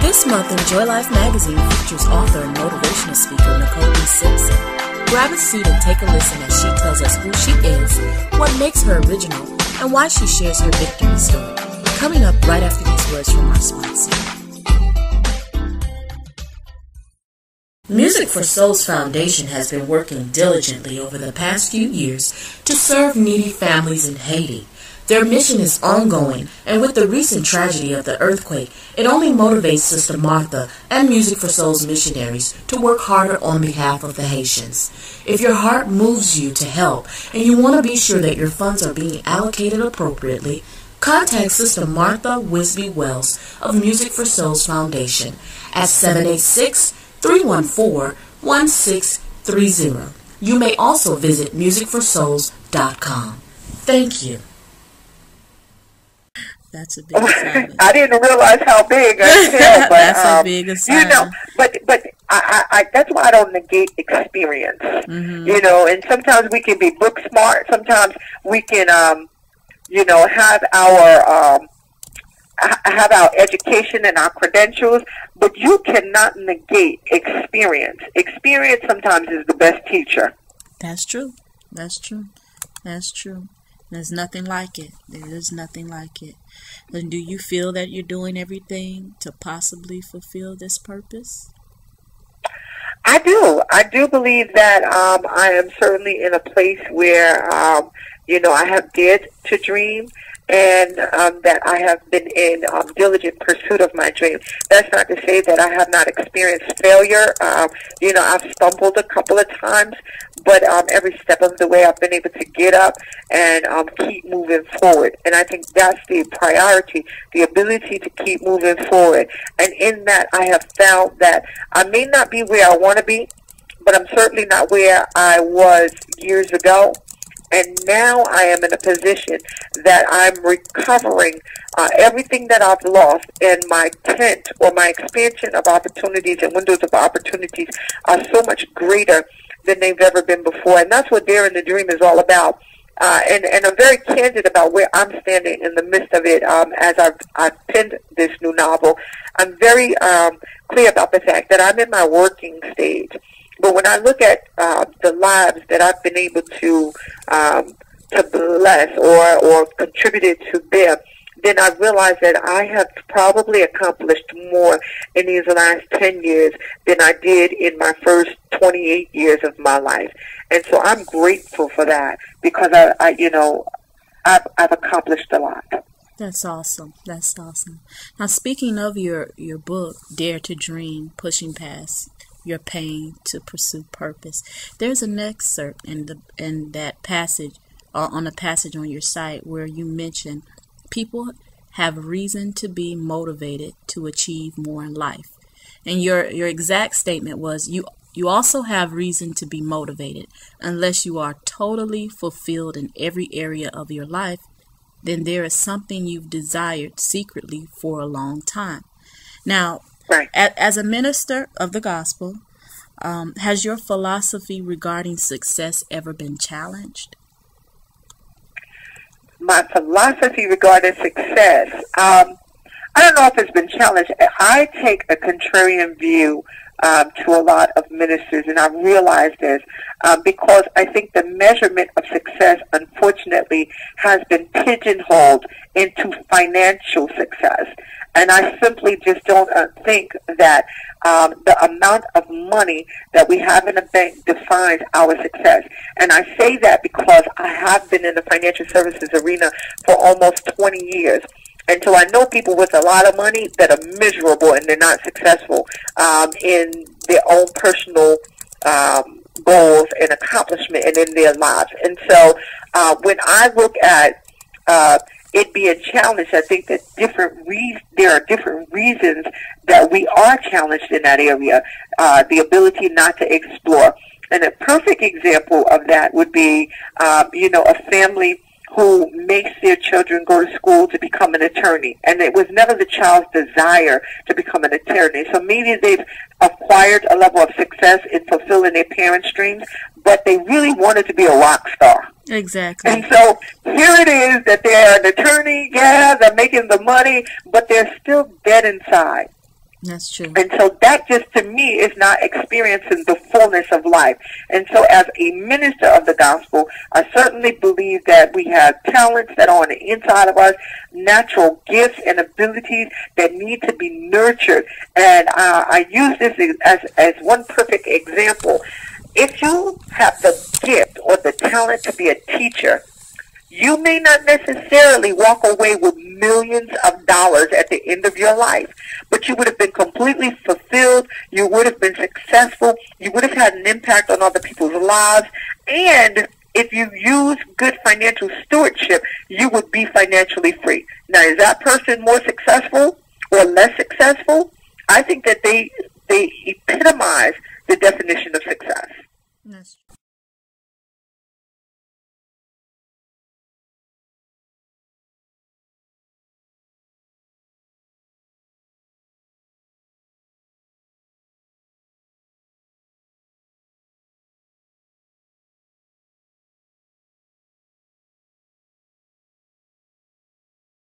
This month in Joy Life magazine features author and motivational speaker Nicole Simpson. Grab a seat and take a listen as she tells us who she is, what makes her original, and why she shares her victory story. Coming up right after these words from our sponsor. Music for Souls Foundation has been working diligently over the past few years to serve needy families in Haiti. Their mission is ongoing, and with the recent tragedy of the earthquake, it only motivates Sister Martha and Music for Souls missionaries to work harder on behalf of the Haitians. If your heart moves you to help and you want to be sure that your funds are being allocated appropriately, contact Sister Martha Wisby Wells of Music for Souls Foundation at 786-314-1630. You may also visit musicforsouls.com. Thank you. That's a big assignment. I didn't realize how big. But, that's a big assignment. But I that's why I don't negate experience. Mm-hmm. And sometimes we can be book smart. Sometimes we can, have our education and our credentials. But you cannot negate experience. Experience sometimes is the best teacher. That's true. That's true. That's true. There's nothing like it. There is nothing like it. And do you feel that you're doing everything to possibly fulfill this purpose? I do. I do believe that I am certainly in a place where, I have dared to dream, and that I have been in diligent pursuit of my dream. That's not to say that I have not experienced failure. I've stumbled a couple of times, but every step of the way I've been able to get up and keep moving forward. And I think that's the priority, the ability to keep moving forward. And in that, I have found that I may not be where I want to be, but I'm certainly not where I was years ago. And now I am in a position that I'm recovering everything that I've lost, and my tent or my expansion of opportunities and windows of opportunities are so much greater than they've ever been before. And that's what Daring to Dream is all about. And I'm very candid about where I'm standing in the midst of it as I've penned this new novel. I'm very clear about the fact that I'm in my working stage. But when I look at the lives that I've been able to bless or contributed to them, then I realize that I have probably accomplished more in these last 10 years than I did in my first 28 years of my life. And so I'm grateful for that because I've accomplished a lot. That's awesome. That's awesome. Now, speaking of your book, Dare to Dream, Pushing Past Your Pain to Pursue Purpose, there's an excerpt in that passage, on a passage on your site, where you mention people have reason to be motivated to achieve more in life. And your exact statement was, you also have reason to be motivated. Unless you are totally fulfilled in every area of your life, then there is something you've desired secretly for a long time. Now, right. As a minister of the gospel, has your philosophy regarding success ever been challenged? My philosophy regarding success, I don't know if it's been challenged. I take a contrarian view to a lot of ministers, and I realize this because I think the measurement of success, unfortunately, has been pigeonholed into financial success. And I simply just don't think that the amount of money that we have in the bank defines our success. And I say that because I have been in the financial services arena for almost 20 years. And so I know people with a lot of money that are miserable and they're not successful in their own personal goals and accomplishment and in their lives. And so when I look at it being challenged, I think that there are different reasons that we are challenged in that area. The ability not to explore. And a perfect example of that would be, a family who makes their children go to school to become an attorney. And it was never the child's desire to become an attorney. So maybe they've acquired a level of success in fulfilling their parents' dreams, but they really wanted to be a rock star. Exactly. And so here it is that they're an attorney, they're making the money, but they're still dead inside. That's true. And so that just to me is not experiencing the fullness of life. And so as a minister of the gospel, I certainly believe that we have talents that are on the inside of us, natural gifts and abilities that need to be nurtured. And I use this as one perfect example. If you have the gift or the talent to be a teacher, you may not necessarily walk away with millions of dollars at the end of your life, but you would have been completely fulfilled, you would have been successful, you would have had an impact on other people's lives, and if you use good financial stewardship, you would be financially free. Now, is that person more successful or less successful? I think that they epitomize the definition of success. That's